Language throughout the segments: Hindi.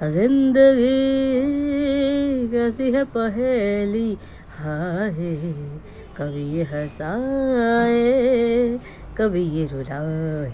जिंदगी कैसी है पहेली, हाय कभी ये हंसाए कभी ये रुलाए।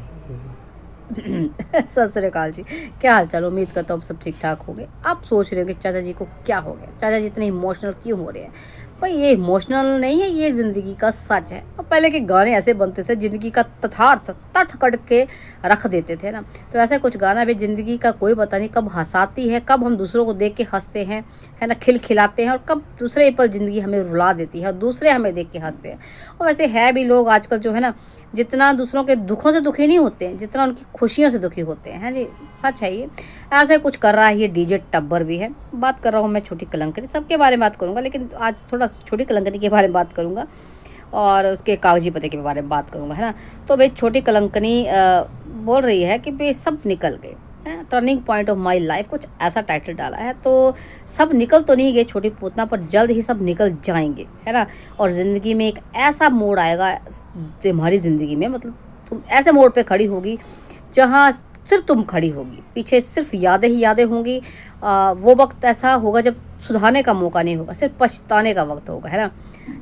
सत श्री अकाल जी, क्या हाल चाल। उम्मीद करता हूँ सब ठीक ठाक होंगे। आप सोच रहे हो कि चाचा जी को क्या हो गया, चाचा जी इतने इमोशनल क्यों हो रहे हैं। भाई ये इमोशनल नहीं है, ये ज़िंदगी का सच है। और पहले के गाने ऐसे बनते थे ज़िंदगी का तथार्थ तथ कट के रख देते थे ना। तो ऐसे कुछ गाना भी ज़िंदगी का कोई पता नहीं कब हंसाती है, कब हम दूसरों को देख के हंसते हैं, है ना, खिलखिलाते हैं, और कब दूसरे पल ज़िंदगी हमें रुला देती है और दूसरे हमें देख के हंसते हैं। और वैसे है भी लोग आजकल जो है ना, जितना दूसरों के दुखों से दुखी नहीं होते हैं जितना उनकी खुशियों से दुखी होते हैं जी। सच है ये। ऐसे कुछ कर रहा है ये डीजे टब्बर भी है। बात कर रहा हूँ मैं छोटी कलंकनी, सबके बारे में बात करूँगा, लेकिन आज थोड़ा छोटी कलंकनी के बारे में बात करूँगा और उसके कागजी पते के बारे में बात करूँगा, है ना। तो भाई छोटी कलंकनी बोल रही है कि भाई सब निकल गए, turning point of my life, कुछ ऐसा टाइटल डाला है। तो सब निकल तो नहीं गए छोटी पूतना, पर जल्द ही सब निकल जाएंगे, है ना। और ज़िंदगी में एक ऐसा मोड़ आएगा तुम्हारी ज़िंदगी में, मतलब तुम ऐसे मोड़ पे खड़ी होगी जहाँ सिर्फ तुम खड़ी होगी, पीछे सिर्फ यादें ही यादें होंगी। वो वक्त ऐसा होगा जब सुधारने का मौका नहीं होगा, सिर्फ पछताने का वक्त होगा, है ना।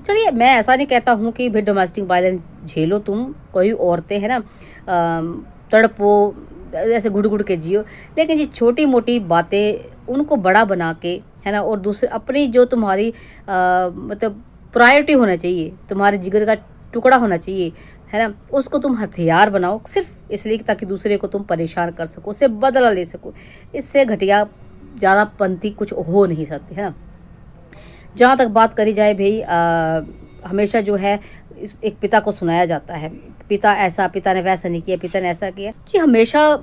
चलिए, मैं ऐसा नहीं कहता हूँ कि भाई डोमेस्टिक वायलेंस झेलो तुम, कोई औरतें, है ना, तड़पो, ऐसे घुट घुट के जियो, लेकिन ये छोटी मोटी बातें उनको बड़ा बना के, है ना, और दूसरे अपनी जो तुम्हारी मतलब प्रायोरिटी होना चाहिए, तुम्हारे जिगर का टुकड़ा होना चाहिए, है ना, उसको तुम हथियार बनाओ सिर्फ इसलिए ताकि दूसरे को तुम परेशान कर सको, उससे बदला ले सको। इससे घटिया ज़्यादा पंथी कुछ हो नहीं सकती, है ना। जहाँ तक बात करी जाए भाई, हमेशा जो है एक पिता को सुनाया जाता है, पिता ऐसा, पिता ने वैसा नहीं किया, पिता ने ऐसा किया जी। हमेशा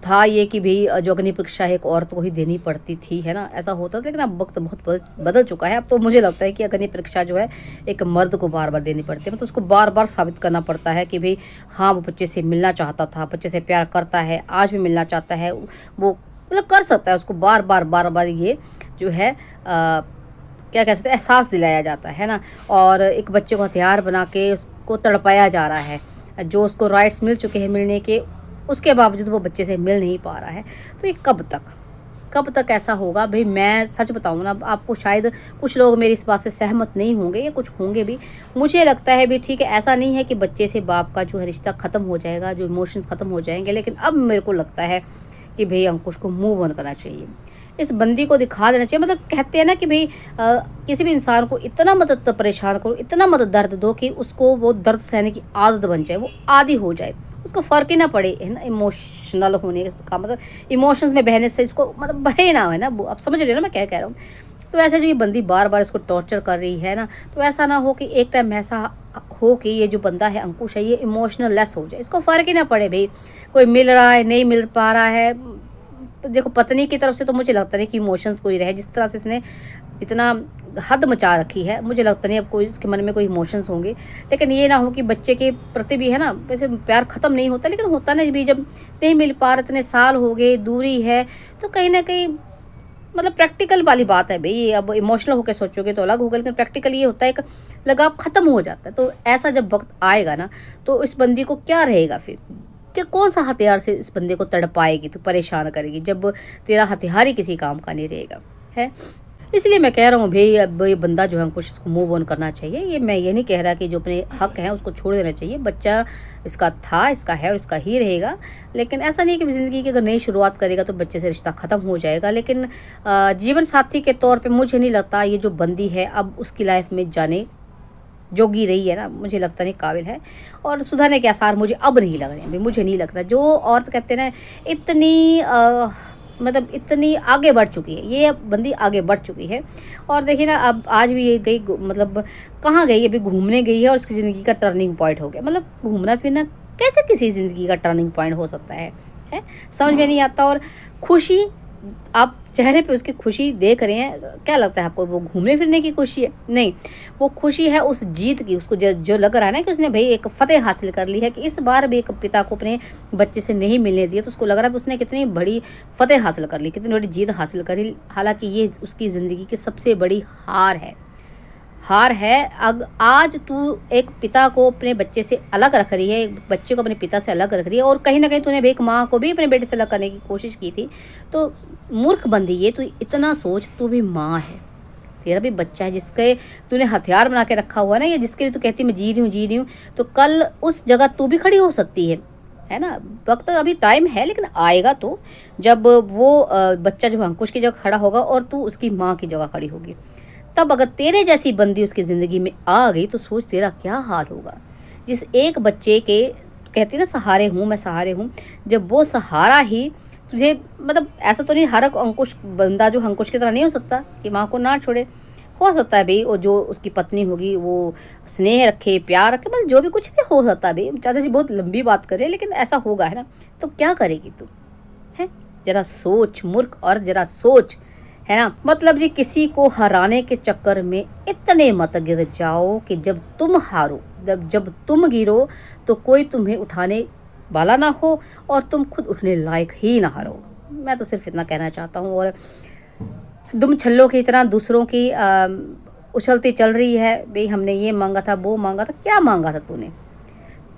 था ये कि भाई जो अग्नि परीक्षा एक औरत को ही देनी पड़ती थी, है ना, ऐसा होता था। लेकिन अब वक्त बहुत बदल चुका है। अब तो मुझे लगता है कि अग्नि परीक्षा जो है एक मर्द को बार बार देनी पड़ती है, मतलब उसको बार बार साबित करना पड़ता है कि भाई हाँ, वो बच्चे से मिलना चाहता था, बच्चे से प्यार करता है, आज भी मिलना चाहता है, वो मतलब कर सकता है। उसको बार बार ये जो है क्या कह सकते हैं, एहसास दिलाया जाता है ना। और एक बच्चे को हथियार बना के उसको तड़पाया जा रहा है, जो उसको राइट्स मिल चुके हैं मिलने के, उसके बावजूद वो बच्चे से मिल नहीं पा रहा है। तो ये कब तक ऐसा होगा भाई। मैं सच बताऊँ ना, आपको शायद कुछ लोग मेरी इस बात से सहमत नहीं होंगे या कुछ होंगे भी। मुझे लगता है भी ठीक है, ऐसा नहीं है कि बच्चे से बाप का जो है रिश्ता ख़त्म हो जाएगा, जो इमोशंस ख़त्म हो जाएंगे, लेकिन अब मेरे को लगता है कि भाई अंकुश को मूव ऑन करना चाहिए, इस बंदी को दिखा देना चाहिए। मतलब कहते हैं ना कि भाई किसी भी इंसान को इतना मत परेशान करो, इतना मत दर्द दो कि उसको वो दर्द सहने की आदत बन जाए, वो आदी हो जाए, उसको फ़र्क ही ना पड़े, है ना। इमोशनल होने का मतलब इमोशंस में बहने से इसको मतलब बहे ना, है ना। आप समझ रहे हो ना मैं क्या कह रहा हूँ। तो ऐसे जो ये बंदी बार बार इसको टॉर्चर कर रही है ना, तो ऐसा ना हो कि एक टाइम ऐसा हो कि ये जो बंदा है अंकुश है, ये इमोशनल लेस हो जाए, इसको फ़र्क ही ना पड़े भाई कोई मिल रहा है नहीं मिल पा रहा है। देखो, पत्नी की तरफ से तो मुझे लगता नहीं कि इमोशंस कोई रहे, जिस तरह से इसने इतना हद मचा रखी है, मुझे लगता नहीं अब कोई उसके मन में कोई इमोशंस होंगे। लेकिन ये ना हो कि बच्चे के प्रति भी, है ना, वैसे प्यार ख़त्म नहीं होता, लेकिन होता ना भी, जब नहीं मिल पा रहे, इतने साल हो गए, दूरी है, तो कहीं ना कहीं मतलब प्रैक्टिकल वाली बात है भाई। अब इमोशनल होकर सोचोगे तो अलग होगा, लेकिन प्रैक्टिकल ये होता है कि लगाव ख़त्म हो जाता है। तो ऐसा जब वक्त आएगा ना, तो इस बंदी को क्या रहेगा फिर, कि कौन सा हथियार से इस बंदे को तड़पाएगी, तो परेशान करेगी, जब तेरा हथियार ही किसी काम का नहीं रहेगा, है। इसलिए मैं कह रहा हूँ भाई, अब ये बंदा जो है कुछ उसको मूव ऑन करना चाहिए। ये मैं ये नहीं कह रहा कि जो अपने हक हैं उसको छोड़ देना चाहिए, बच्चा इसका था, इसका है और इसका ही रहेगा। लेकिन ऐसा नहीं कि ज़िंदगी की अगर नई शुरुआत करेगा तो बच्चे से रिश्ता ख़त्म हो जाएगा। लेकिन जीवन साथी के तौर पर मुझे नहीं लगता ये जो बंदी है अब उसकी लाइफ में जाने जोगी रही है ना, मुझे लगता नहीं काबिल है। और सुधरने के आसार मुझे अब नहीं लग रहे हैं भाई, मुझे नहीं लगता। जो औरत कहते हैं ना, इतनी मतलब इतनी आगे बढ़ चुकी है, ये अब बंदी आगे बढ़ चुकी है। और देखिए ना, अब आज भी ये गई, मतलब कहाँ गई, अभी घूमने गई है और उसकी ज़िंदगी का टर्निंग पॉइंट हो गया। मतलब घूमना फिरना कैसे किसी ज़िंदगी का टर्निंग पॉइंट हो सकता है समझ में नहीं आता। और खुशी, आप चेहरे पे उसकी खुशी देख रहे हैं, क्या लगता है आपको वो घूमने फिरने की खुशी है? नहीं, वो खुशी है उस जीत की। उसको जो लग रहा है ना कि उसने भाई एक फ़तेह हासिल कर ली है, कि इस बार भी एक पिता को अपने बच्चे से नहीं मिलने दिया, तो उसको लग रहा है कि उसने कितनी बड़ी फ़तेह हासिल कर ली, कितनी बड़ी जीत हासिल करी। हालांकि ये उसकी ज़िंदगी की सबसे बड़ी हार है। हार है। आज तू एक पिता को अपने बच्चे से अलग रख रही है, एक बच्चे को अपने पिता से अलग रख रही है, और कहीं ना कहीं तूने एक माँ को भी अपने बेटे से अलग करने की कोशिश की थी। तो मूर्ख बंदी ये, तू इतना सोच, तू भी माँ है, तेरा भी बच्चा है जिसके तूने हथियार बना के रखा हुआ है ना, या जिसके लिए तू कहती मैं जी रही हूँ, तो कल उस जगह तू भी खड़ी हो सकती है ना। वक्त अभी टाइम है, लेकिन आएगा तो जब वो बच्चा जो अंकुश की जगह खड़ा होगा और तू उसकी माँ की जगह खड़ी होगी, तब अगर तेरे जैसी बंदी उसकी ज़िंदगी में आ गई तो सोच तेरा क्या हाल होगा। जिस एक बच्चे के कहती ना सहारे हूँ मैं, सहारे हूँ, जब वो सहारा ही तुझे, मतलब ऐसा तो नहीं हर एक अंकुश बंदा जो अंकुश की तरह नहीं हो सकता कि माँ को ना छोड़े, हो सकता है भाई, और जो उसकी पत्नी होगी वो स्नेह रखे, प्यार रखे, मतलब जो भी कुछ भी हो सकता है भाई। चाचा जी बहुत लंबी बात करें, लेकिन ऐसा होगा, है ना। तो क्या करेगी तू, है जरा सोच मूर्ख, और जरा सोच, है ना। मतलब जी किसी को हराने के चक्कर में इतने मत गिर जाओ कि जब तुम हारो, जब तुम गिरो तो कोई तुम्हें उठाने वाला ना हो, और तुम खुद उठने लायक ही ना हारो। मैं तो सिर्फ इतना कहना चाहता हूँ। और दुम छल्लों की तरह दूसरों की उछलती चल रही है भाई, हमने ये मांगा था, वो मांगा था, क्या मांगा था तूने।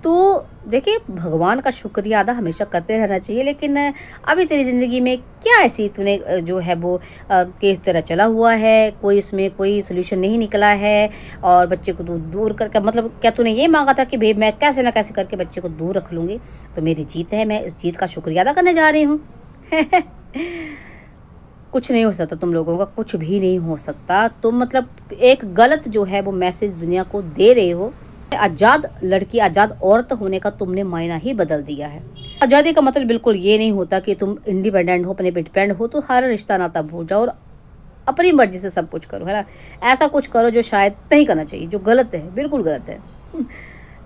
तो देखिए, भगवान का शुक्रिया अदा हमेशा करते रहना चाहिए, लेकिन अभी तेरी ज़िंदगी में क्या ऐसी तूने जो है वो केस तेरा चला हुआ है, कोई इसमें कोई सोल्यूशन नहीं निकला है, और बच्चे को तू दूर करके, मतलब क्या तूने ये मांगा था कि भाई मैं कैसे ना कैसे करके बच्चे को दूर रख लूँगी, तो मेरी जीत है, मैं इस जीत का शुक्रिया अदा करने जा रही हूँ। कुछ नहीं हो सकता तुम लोगों का, कुछ भी नहीं हो सकता। तुम मतलब एक गलत जो है वो मैसेज दुनिया को दे रहे हो। आज़ाद लड़की, आज़ाद औरत होने का तुमने मायना ही बदल दिया है। आज़ादी का मतलब बिल्कुल ये नहीं होता कि तुम इंडिपेंडेंट हो, अपने पे डिपेंड हो, तो हर रिश्ता नाता भूल जाओ और अपनी मर्जी से सब कुछ करो, है ना। ऐसा कुछ करो जो शायद नहीं करना चाहिए, जो गलत है, बिल्कुल गलत है।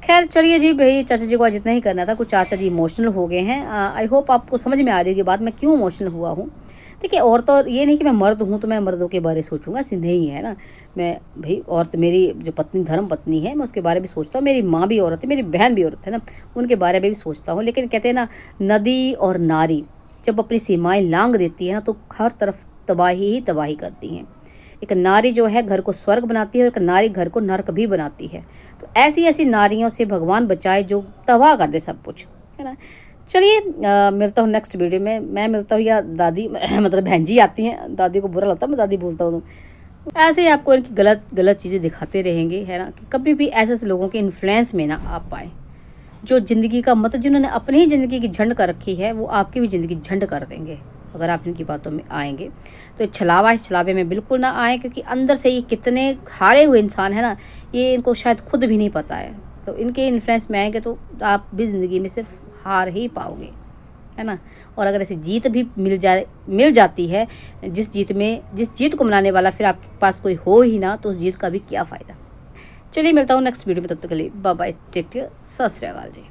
खैर चलिए जी भाई, चाचा जी को आज इतना ही करना था। कुछ चाचा जी इमोशनल हो गए हैं। आई होप आपको समझ में आ रही होगी बात, मैं क्यों इमोशनल हुआ हूँ। देखिए, और तो ये नहीं कि मैं मर्द हूँ तो मैं मर्दों के बारे में सोचूंगा, ऐसे नहीं है ना। मैं भाई, औरत मेरी जो पत्नी, धर्म पत्नी है, मैं उसके बारे में सोचता हूँ। मेरी माँ भी औरत है, मेरी बहन भी औरत है ना, उनके बारे में भी सोचता हूँ। लेकिन कहते हैं ना, नदी और नारी जब अपनी सीमाएं लांघ देती है ना, तो हर तरफ तबाही ही तबाही करती हैं। एक नारी जो है घर को स्वर्ग बनाती है, और एक नारी घर को नर्क भी बनाती है। तो ऐसी ऐसी नारियों से भगवान बचाए जो तबाह कर दे सब कुछ, है ना। चलिए मिलता हूँ नेक्स्ट वीडियो में। मैं मिलता हूँ या दादी मतलब बहन जी आती हैं, दादी को बुरा लगता है मैं दादी बोलता हूँ, तो ऐसे ही आपको इनकी गलत गलत चीज़ें दिखाते रहेंगे, है ना। कि कभी भी ऐसे ऐसे लोगों के इन्फ्लुएंस में ना आप पाएँ, जो ज़िंदगी का मतलब जिन्होंने अपनी ही ज़िंदगी की झंड कर रखी है, वो आपकी भी ज़िंदगी झंड कर देंगे अगर आप इनकी बातों में आएंगे। तो छलावा इस छलावे में बिल्कुल ना आए, क्योंकि अंदर से ये कितने हारे हुए इंसान है ना, ये इनको शायद खुद भी नहीं पता है। तो इनके इन्फ्लुएंस में आएंगे तो आप भी ज़िंदगी में सिर्फ हार ही पाओगे, है ना। और अगर ऐसी जीत भी मिल जाती है, जिस जीत को मनाने वाला फिर आपके पास कोई हो ही ना, तो उस जीत का भी क्या फ़ायदा। चलिए मिलता हूँ नेक्स्ट वीडियो में, तब तक के लिए बाय बाय, टेक केयर, सत श्री अकाल जी।